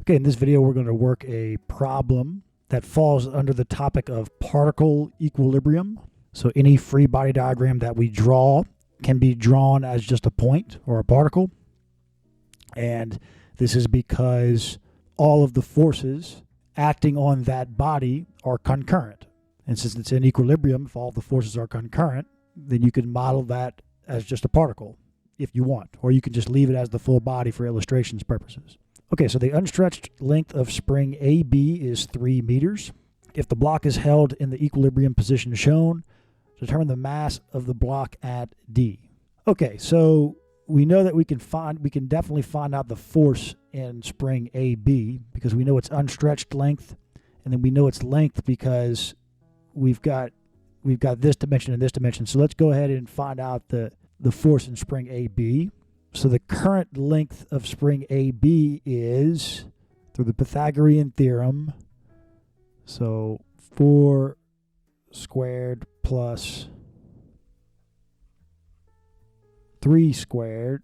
Okay, in this video we're going to work a problem that falls under the topic of particle equilibrium. So any free body diagram that we draw can be drawn as just a point or a particle. And this is because all of the forces acting on that body are concurrent. And since it's in equilibrium, if all the forces are concurrent, then you can model that as just a particle if you want, or you can just leave it as the full body for illustrations purposes. Okay, so the unstretched length of spring AB is 3 meters. If the block is held in the equilibrium position shown, determine the mass of the block at D. Okay, so we know that we can definitely find out the force in spring AB because we know its unstretched length, and then we know its length because we've got this dimension and this dimension. So let's go ahead and find out the force in spring AB. So the current length of spring AB is, through the Pythagorean theorem, so 4 squared plus 3 squared.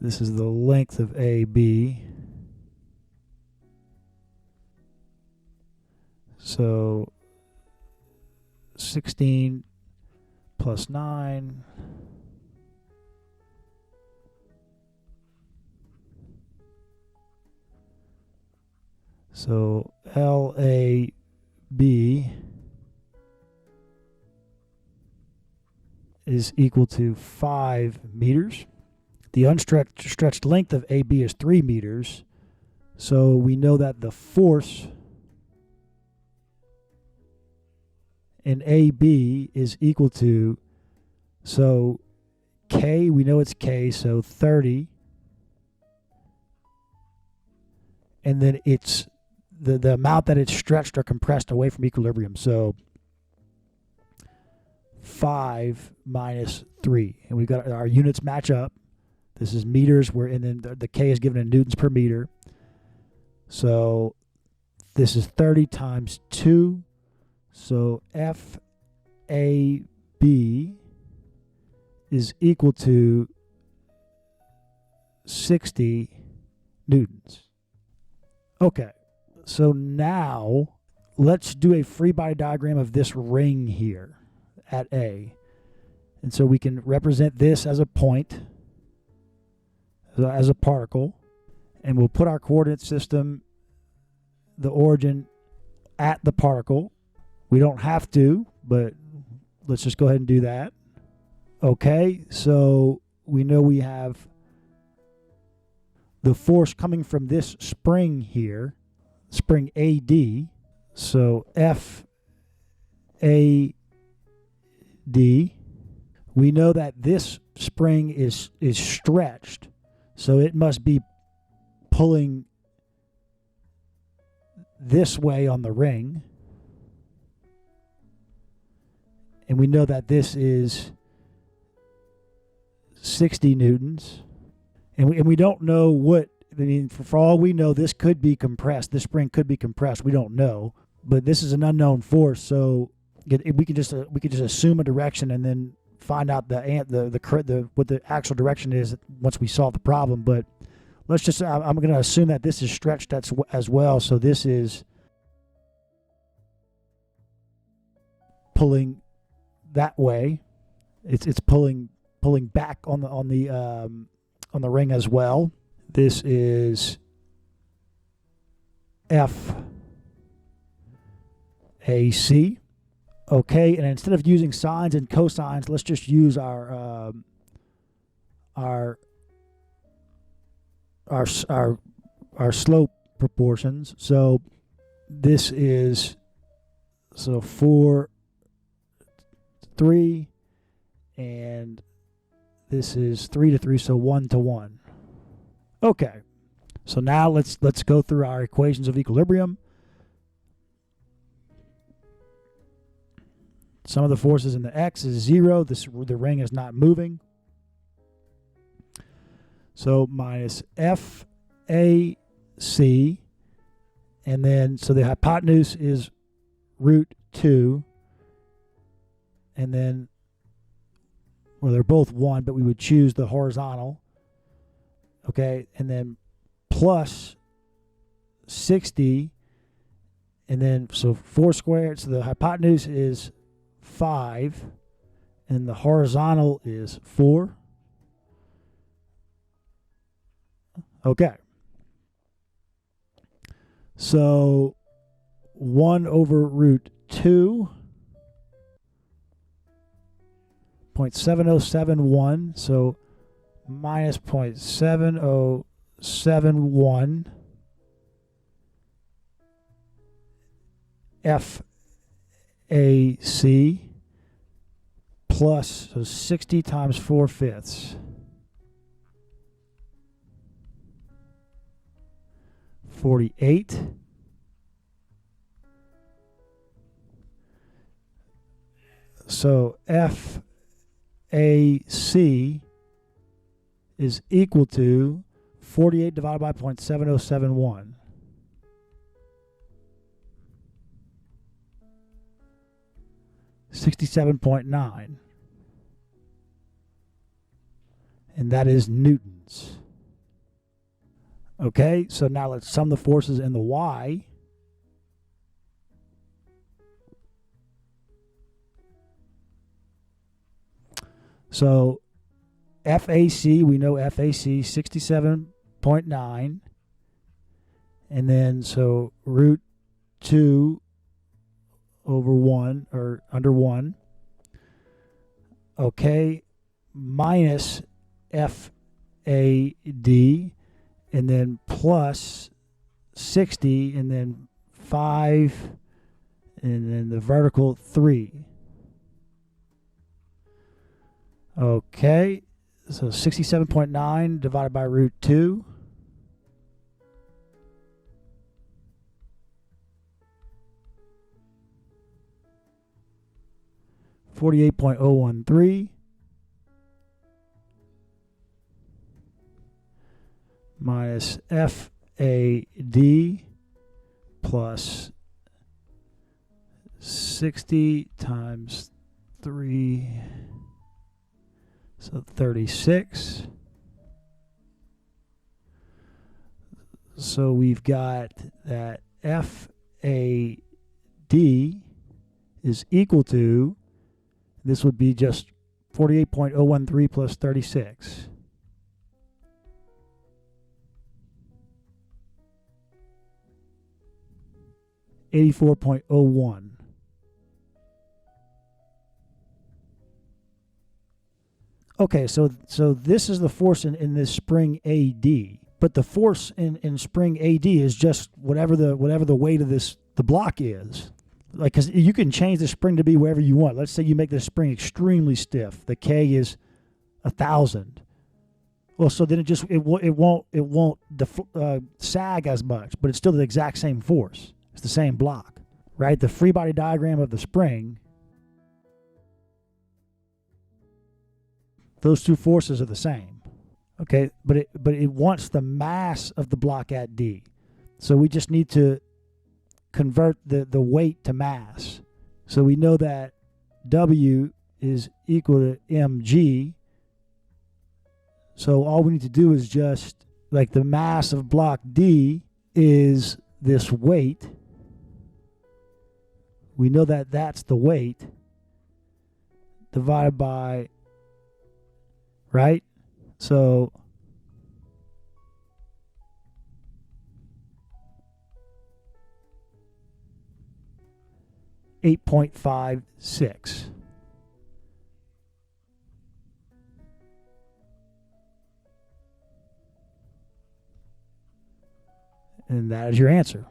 This is the length of AB. So 16 plus 9. So LAB is equal to 5 meters. The unstretched length of AB is 3 meters. So we know that the force in AB is equal to, so K, we know it's K, so 30. And then it's the amount that it's stretched or compressed away from equilibrium. So 5 minus 3. And we've got our units match up. This is meters, and then the K is given in newtons per meter. So this is 30 times 2. So FAB is equal to 60 newtons. Okay, so now let's do a free body diagram of this ring here at A. And so we can represent this as a point, as a particle, and we'll put our coordinate system, the origin, at the particle. We don't have to, but let's just go ahead and do that. Okay, so we know we have the force coming from this spring here, spring AD. So FAD. We know that this spring is stretched, so it must be pulling this way on the ring. And we know that this is 60 newtons. And we don't know what, I mean, for all we know, this could be compressed. This spring could be compressed. We don't know. But this is an unknown force, so we can just assume a direction and then find out what the actual direction is once we solve the problem. But let's just, I'm going to assume that this is stretched as well. So this is pulling that way. It's pulling back on the ring as well. This is FAC. Okay, and instead of using sines and cosines, let's just use our slope proportions. So this is 4, 3, and this is 3 to 3, so 1 to 1. Okay, so now let's go through our equations of equilibrium. Sum of the forces in the X is 0. The ring is not moving. So minus FAC, and then so the hypotenuse is root 2, and then, well, they're both 1, but we would choose the horizontal. okay, and then plus 60, and then so 4 squared, so the hypotenuse is 5, and the horizontal is 4. Okay. So 1 over root 2, 0.7071, so minus 0.7071 FAC plus, so 60 times 4/5. 48. So FAC is equal to 48 divided by 0.7071. $67.9. And that is newtons. Okay, so now let's sum the forces in the Y. So FAC, we know FAC 67.9. And then so root 2 over 1, or under 1. Okay, minus FAD, and then plus 60, and then 5, and then the vertical 3. Okay, so 67.9 divided by root 2. $48.013 minus FAD plus 60 times 3, so 36. So we've got that FAD is equal to, this would be just 48.013 plus 36. $84.01. Okay, so this is the force in this spring AD, but the force in spring AD is just whatever the weight of the block is. Like, because you can change the spring to be wherever you want. Let's say you make the spring extremely stiff. The K is 1,000. Well, so then it won't sag as much, but it's still the exact same force. It's the same block, right? The free body diagram of the spring, those two forces are the same. Okay, but it wants the mass of the block at D. So we just need to convert the weight to mass. So we know that W is equal to mg. So all we need to do is just, like, the mass of block D is this weight. We know that that's the weight divided by, right? So $8.56. And that is your answer.